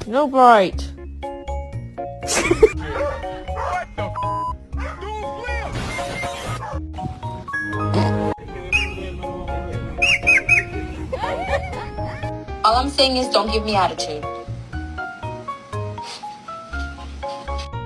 No bite. All I'm saying is don't give me attitude.